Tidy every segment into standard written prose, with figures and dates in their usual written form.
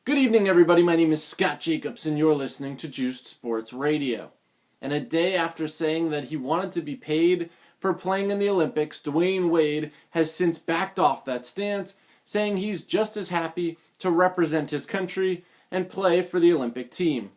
Good evening, everybody. My name is Scott Jacobs, and you're listening to Juiced Sports Radio. And a day after saying that he wanted to be paid for playing in the Olympics, Dwyane Wade has since backed off that stance, saying he's just as happy to represent his country and play for the Olympic team.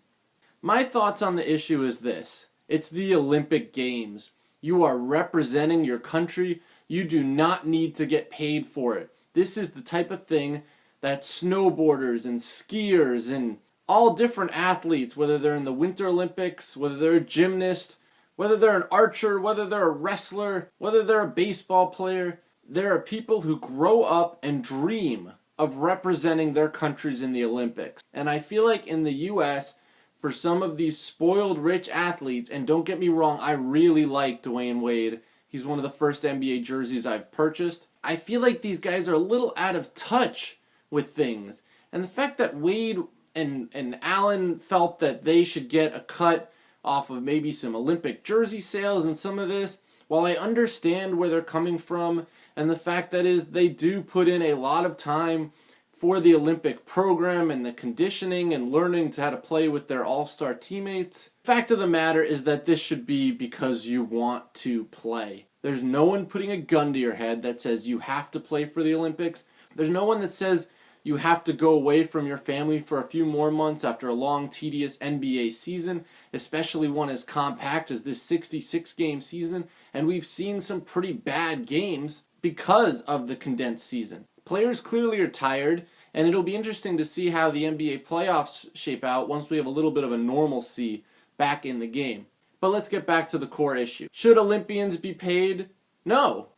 My thoughts on the issue is this. It's the Olympic Games. You are representing your country. You do not need to get paid for it. This is the type of thing that snowboarders and skiers and all different athletes, whether they're in the Winter Olympics, whether they're a gymnast, whether they're an archer, whether they're a wrestler, whether they're a baseball player, there are people who grow up and dream of representing their countries in the Olympics. And I feel like in the U.S., for some of these spoiled rich athletes, and don't get me wrong, I really like Dwyane Wade. He's one of the first NBA jerseys I've purchased. I feel like these guys are a little out of touch with things. And the fact that Wade and Allen felt that they should get a cut off of maybe some Olympic jersey sales and some of this, while I understand where they're coming from, and the fact that is they do put in a lot of time for the Olympic program and the conditioning and learning how to play with their all-star teammates. Fact of the matter is that this should be because you want to play. There's no one putting a gun to your head that says you have to play for the Olympics. There's no one that says you have to go away from your family for a few more months after a long, tedious NBA season, especially one as compact as this 66-game season, and we've seen some pretty bad games because of the condensed season. Players clearly are tired, and it'll be interesting to see how the NBA playoffs shape out once we have a little bit of a normalcy back in the game. But let's get back to the core issue. Should Olympians be paid? No.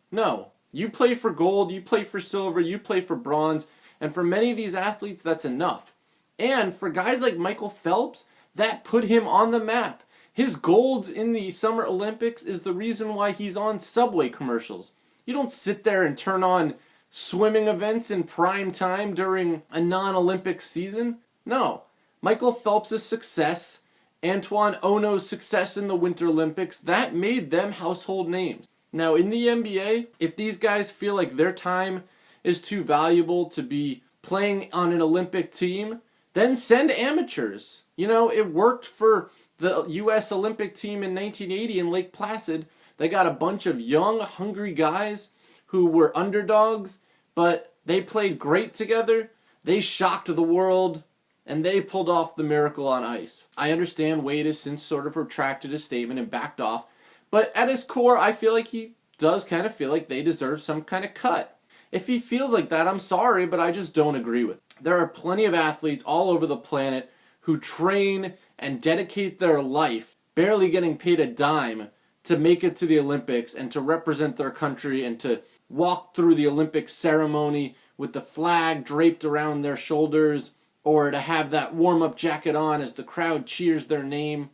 You play for gold, you play for silver, you play for bronze, and for many of these athletes, that's enough. And for guys like Michael Phelps, that put him on the map. His gold in the Summer Olympics is the reason why he's on Subway commercials. You don't sit there and turn on swimming events in prime time during a non-Olympic season. No. Michael Phelps' success, Antoine Ono's success in the Winter Olympics, that made them household names. Now, in the NBA, if these guys feel like their time is too valuable to be playing on an Olympic team, then send amateurs. You know, it worked for the U.S. Olympic team in 1980 in Lake Placid. They got a bunch of young, hungry guys who were underdogs, but they played great together. They shocked the world, and they pulled off the miracle on ice. I understand Wade has since sort of retracted his statement and backed off, but at his core, I feel like he does kind of feel like they deserve some kind of cut. If he feels like that, I'm sorry, but I just don't agree with it. There are plenty of athletes all over the planet who train and dedicate their life, barely getting paid a dime, to make it to the Olympics and to represent their country and to walk through the Olympic ceremony with the flag draped around their shoulders, or to have that warm-up jacket on as the crowd cheers their name.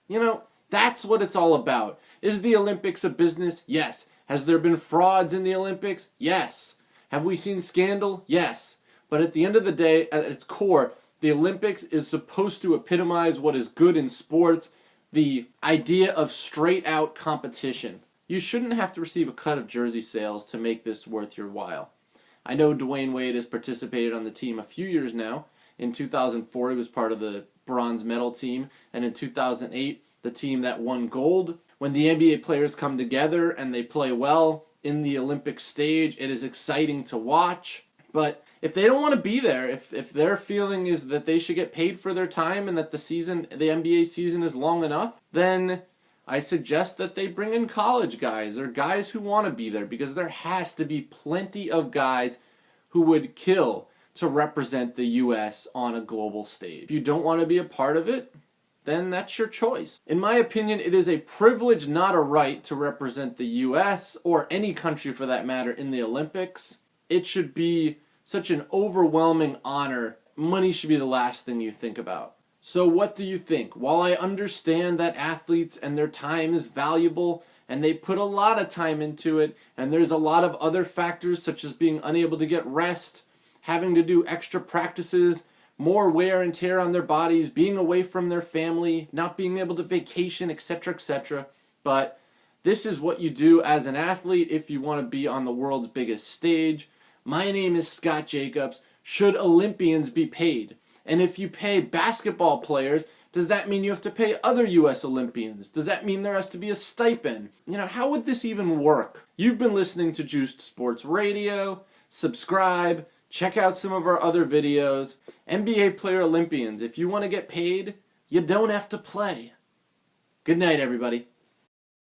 You know, that's what it's all about. Is the Olympics a business? Yes. Has there been frauds in the Olympics? Yes. Have we seen scandal? Yes. But at the end of the day, at its core, the Olympics is supposed to epitomize what is good in sports, the idea of straight-out competition. You shouldn't have to receive a cut of jersey sales to make this worth your while. I know Dwyane Wade has participated on the team a few years now. In 2004, he was part of the bronze medal team, and in 2008, the team that won gold. When the NBA players come together and they play well in the Olympic stage, it is exciting to watch. But if they don't want to be there, if their feeling is that they should get paid for their time and that the NBA season is long enough, then I suggest that they bring in college guys or guys who want to be there, because there has to be plenty of guys who would kill to represent the U.S. on a global stage. If you don't want to be a part of it, then that's your choice. In my opinion, it is a privilege, not a right, to represent the U.S. or any country for that matter in the Olympics. It should be such an overwhelming honor. Money should be the last thing you think about. So what do you think? While I understand that athletes and their time is valuable and they put a lot of time into it, and there's a lot of other factors such as being unable to get rest, having to do extra practices, more wear and tear on their bodies, being away from their family, not being able to vacation, etc., etc. But this is what you do as an athlete if you want to be on the world's biggest stage. My name is Scott Jacobs. Should Olympians be paid? And if you pay basketball players, does that mean you have to pay other U.S. Olympians? Does that mean there has to be a stipend? How would this even work? You've been listening to Juiced Sports Radio. Subscribe. Check out some of our other videos. NBA player Olympians, if you want to get paid, you don't have to play. Good night, everybody.